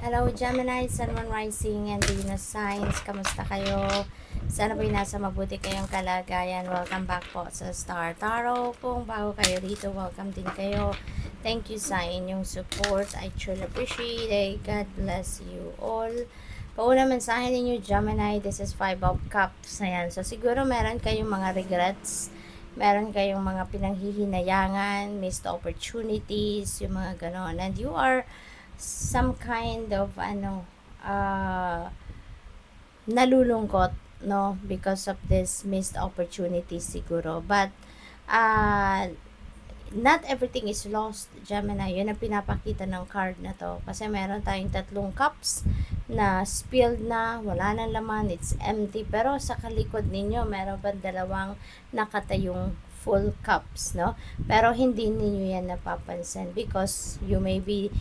Hello Gemini, Sun, Moon, Rising, and Venus signs. Kamusta kayo? Sana po'y nasa mabuti kayong kalagayan. Welcome back po sa Star Tarot. Kung bago kayo dito, welcome din kayo. Thank you sa inyong support. I truly appreciate it. God bless you all. Pauna mensahe ninyo Gemini, this is 5 of Cups. Ayan. So siguro meron kayong mga regrets. Meron kayong mga pinanghihinayangan, missed opportunities, yung mga ganon. And you are some kind of nalulungkot, no, because of this missed opportunities siguro, but uh, not everything is lost, Gemini. Yun ang pinapakita ng card na to, kasi meron tayong 3 cups na spilled na, wala nang laman, it's empty, pero sa kalikod ninyo meron pa 2 nakatayong full cups, no? Pero hindi ninyo yan napapansin because you may be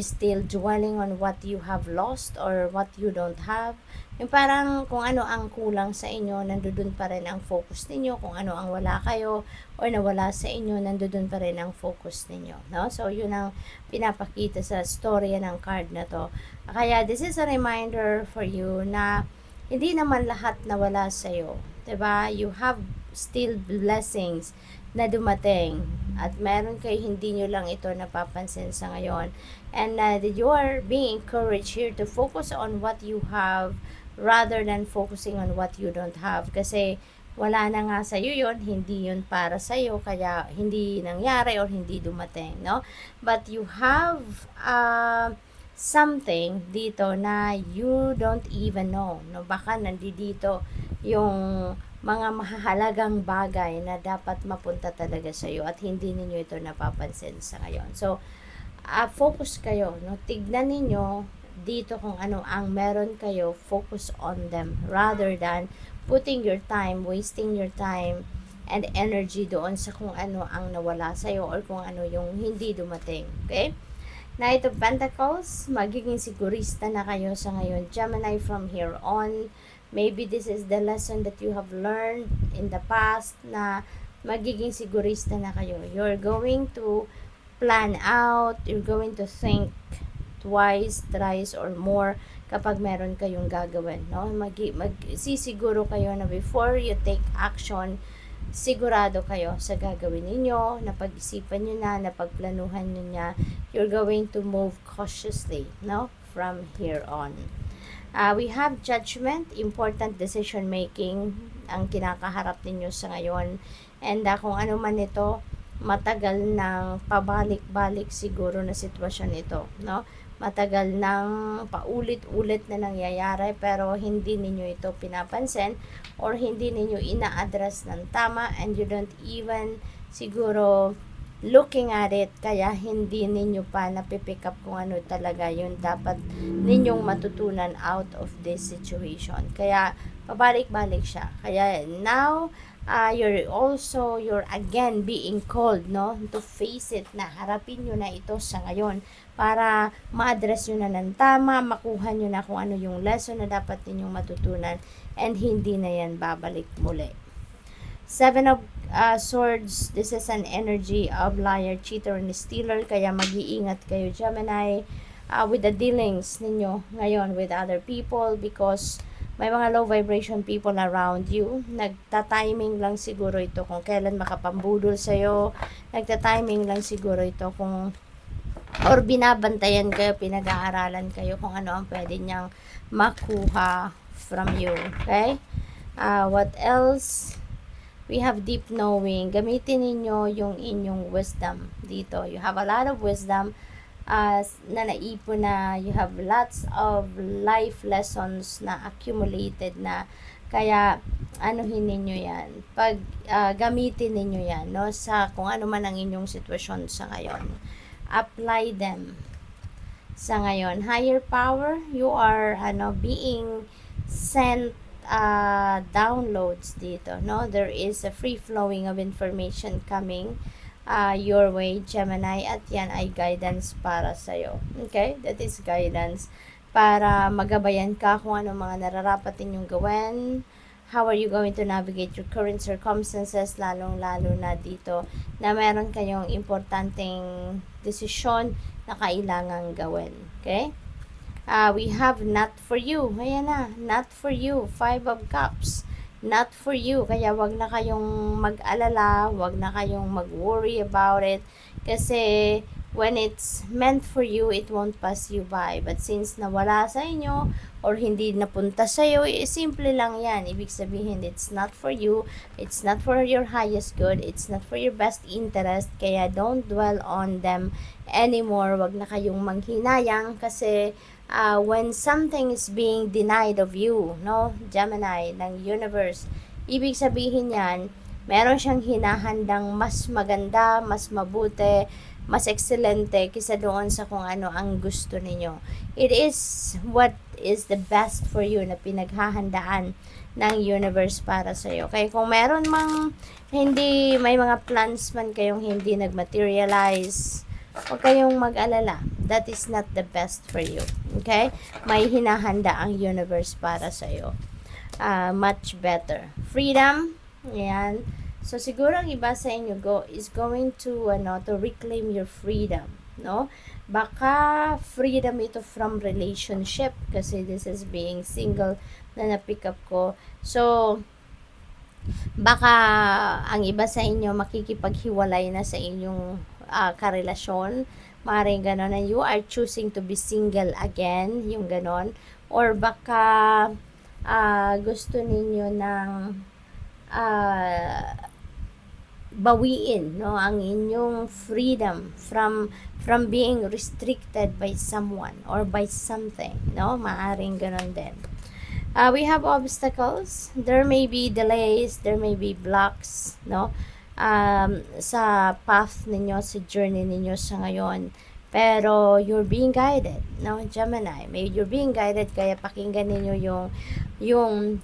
still dwelling on what you have lost or what you don't have. Yung parang kung ano ang kulang sa inyo, nandoon pa rin ang focus ninyo. Kung ano ang wala kayo or nawala sa inyo, nandoon pa rin ang focus ninyo, no? So yun ang pinapakita sa storya ng card na to. Kaya this is a reminder for you na hindi naman lahat nawala sa iyo, 'di ba? You have still blessings na dumating at meron kayo, hindi nyo lang ito napapansin sa ngayon, and you are being encouraged here to focus on what you have rather than focusing on what you don't have, kasi wala na nga sa iyo yun, hindi yun para sa iyo, kaya hindi nangyari or hindi dumating, no? But you have something dito na you don't even know, no? Baka nandito yung mga mahalagang bagay na dapat mapunta talaga sa iyo at hindi ninyo ito napapansin sa ngayon. So, focus kayo, no? Tignan ninyo dito kung ano ang meron kayo, focus on them rather than putting your time, wasting your time and energy doon sa kung ano ang nawala sa iyo or kung ano yung hindi dumating. Okay? Knight of Pentacles, magiging sigurista na kayo sa ngayon, Gemini, from here on. Maybe this is the lesson that you have learned in the past na magiging sigurista na kayo. You're going to plan out, you're going to think twice, thrice, or more kapag meron kayong gagawin, no? Magsisiguro kayo na before you take action, sigurado kayo sa gagawin ninyo, napag-isipan nyo na, napagplanuhan nyo na, you're going to move cautiously, no? From here on. We have Judgment, important decision making ang kinakaharap ninyo sa ngayon. And kung ano man ito, matagal ng pabalik-balik siguro na sitwasyon ito, no? Matagal ng paulit-ulit na nangyayari pero hindi ninyo ito pinapansin or hindi ninyo ina-address ng tama, and you don't even siguro looking at it, kaya hindi ninyo pa napipick up kung ano talaga yung dapat ninyong matutunan out of this situation. Kaya pabalik-balik siya. Kaya now you're again being called, no, to face it, na harapin nyo na ito sa ngayon para ma-address nyo na ng tama, makuha nyo na kung ano yung lesson na dapat ninyong matutunan, and hindi na yan babalik muli. 7 of Swords, this is an energy of liar, cheater, and stealer, kaya mag-iingat kayo, Gemini, with the dealings ninyo ngayon with other people, because may mga low vibration people around you. Nagta-timing lang siguro ito kung kailan makapambudol sa'yo. Nagta-timing lang siguro ito kung or binabantayan kayo, pinag-aaralan kayo kung ano ang pwede niyang makuha from you. Okay? What else? We have deep knowing. Gamitin ninyo yung inyong wisdom dito. You have a lot of wisdom na naipon na, you have lots of life lessons na accumulated na, kaya anuhin ninyo yan, gamitin ninyo yan, no, sa kung ano man ang inyong sitwasyon sa ngayon. Apply them sa ngayon. Higher power, you are being sent downloads dito, no? There is a free flowing of information coming your way, Gemini, at yan ay guidance para sa'yo. Okay? That is guidance para magabayan ka kung ano mga nararapat ninyong gawin. How are you going to navigate your current circumstances, lalong-lalo na dito na meron kayong importanteng desisyon na kailangang gawin. Okay? We have not for you. Ayan na, not for you. 5 of Cups. Not for you. Kaya wag na kayong mag-alala, wag na kayong mag-worry about it. Kasi when it's meant for you, it won't pass you by. But since nawala sa inyo, or hindi napunta sa iyo, simple lang yan. Ibig sabihin, it's not for you, it's not for your highest good, it's not for your best interest. Kaya don't dwell on them anymore. Wag na kayong manghinayang kasi when something is being denied of you, no, Gemini, ng universe, ibig sabihin yan, meron siyang hinahandang mas maganda, mas mabuti, mas excelente kisa doon sa kung ano ang gusto ninyo. It is what is the best for you na pinaghahandaan ng universe para sa iyo. Kaya kung meron mang hindi, may mga plans man kayong hindi nagmaterialize, huwag kayong mag-alala. That is not the best for you. Okay? May hinahanda ang universe para sa iyo. Much better. Freedom. Ayan. So siguro ang iba sa inyo is going to reclaim your freedom, no? Baka freedom ito from relationship kasi this is being single na na-pick up ko. So baka ang iba sa inyo makikipaghiwalay na sa inyong karelasyon. Maaaring ganon na you are choosing to be single again, yung ganon. Or baka gusto ninyo ng bawiin, no, ang inyong freedom from being restricted by someone or by something, no, maaring ganon din. We have obstacles, there may be delays, there may be blocks, no, sa path ninyo, sa journey ninyo sa ngayon, pero you're being guided, no, Gemini, you're being guided, kaya pakinggan ninyo yung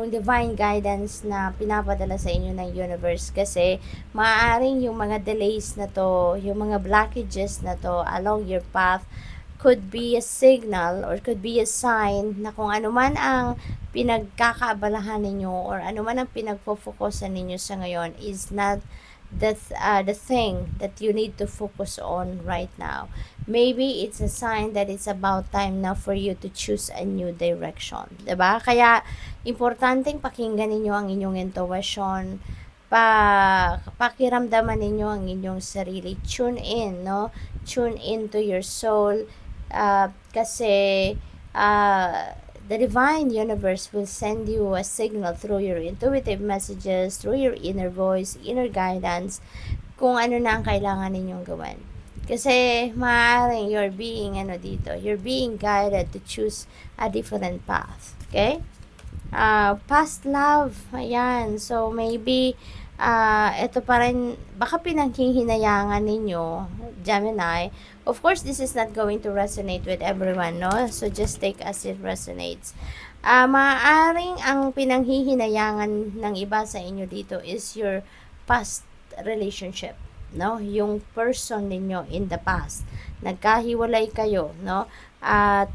divine guidance na pinapadala sa inyo ng universe kasi maaaring yung mga delays na to, yung mga blockages na to along your path could be a signal or could be a sign na kung ano man ang pinagkakaabalahan ninyo or ano man ang pinagpo-focusan ninyo sa ngayon is not the thing that you need to focus on right now. Maybe it's a sign that it's about time now for you to choose a new direction. Diba? Kaya, importanteng pakinggan ninyo ang inyong intuition, pakiramdaman ninyo ang inyong sarili. Tune in, no? Tune into your soul. Kasi, the divine universe will send you a signal through your intuitive messages, through your inner voice, inner guidance, kung ano na ang kailangan ninyong gawin. Kasi maaaring you're being guided to choose a different path. Okay? Past love, ayan. So maybe ito pa rin, baka pinanghihinayangan ninyo, Gemini. Of course, this is not going to resonate with everyone, no? So just take as it resonates. Maaaring ang pinanghihinayangan ng iba sa inyo dito is your past relationship, no? Yung person ninyo in the past. Nagkahiwalay kayo, no? At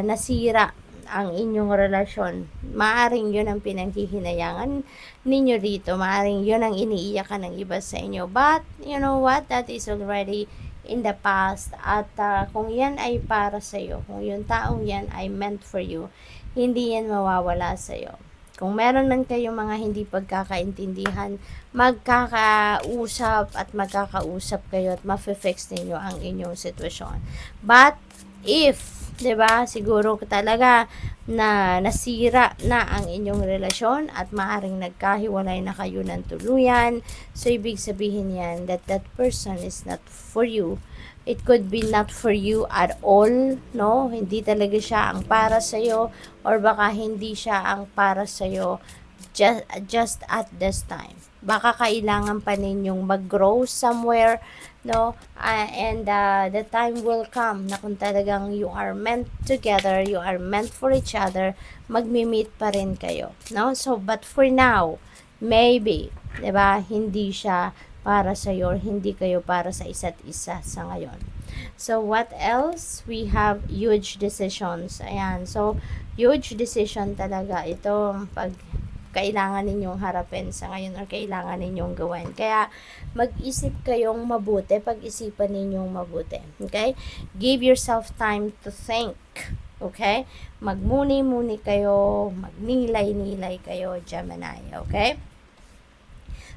nasira ang inyong relasyon. Maaring yun ang pinanghihinayangan ninyo dito. Maaring yun ang iniiyakan ng iba sa inyo. But, you know what? That is already in the past. At kung yan ay para sa iyo, kung yung taong yan ay meant for you, hindi yan mawawala sa iyo. Kung meron man kayong mga hindi pagkakaintindihan, magkakausap kayo at ma-fix ninyo ang inyong sitwasyon. But, if, 'di ba? Siguro talaga na nasira na ang inyong relasyon at maaring nagkahiwalay na kayo ng tuluyan. So ibig sabihin yan that person is not for you. It could be not for you at all, no? Hindi talaga siya ang para sa iyo or baka hindi siya ang para sa iyo just at this time. Baka kailangan pa ninyong mag-grow somewhere, no? And the time will come na kung talagang you are meant together, you are meant for each other, magmi-meet pa rin kayo, no? So, but for now, maybe, 'di ba, hindi siya para sa iyo, hindi kayo para sa isa't isa sa ngayon. So, what else? We have huge decisions. Ayan. So, huge decision talaga ito pag kailangan ninyong harapin sa ngayon or kailangan ninyong gawin. Kaya mag-isip kayong mabuti, pag-isipan ninyong mabuti. Okay? Give yourself time to think. Okay? Magmuni-muni kayo, magnilay-nilay kayo, Gemini. Okay?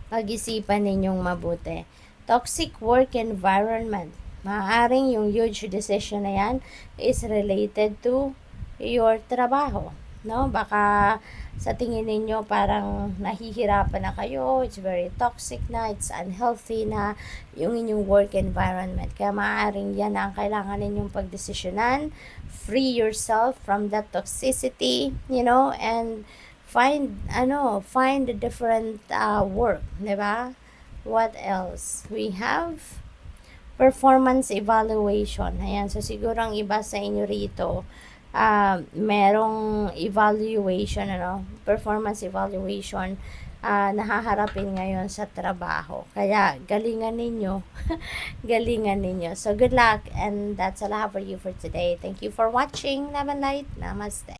Pag-isipan ninyong mabuti. Toxic work environment. Maaaring yung huge decision na yan is related to your trabaho. No? Baka sa tingin ninyo parang nahihirapan na kayo, it's very toxic na, it's unhealthy na yung inyong work environment. Kaya maaaring yan ang kailangan ninyong pagdesisyonan. Free yourself from that toxicity, and find a different work, di ba? What else? We have performance evaluation. Ayan, so siguro ang iba sa inyo rito, merong evaluation, performance evaluation, nahaharapin ngayon sa trabaho. Kaya, galingan ninyo. Galingan ninyo. So, good luck. And that's all I have for you for today. Thank you for watching. Love and light. Namaste.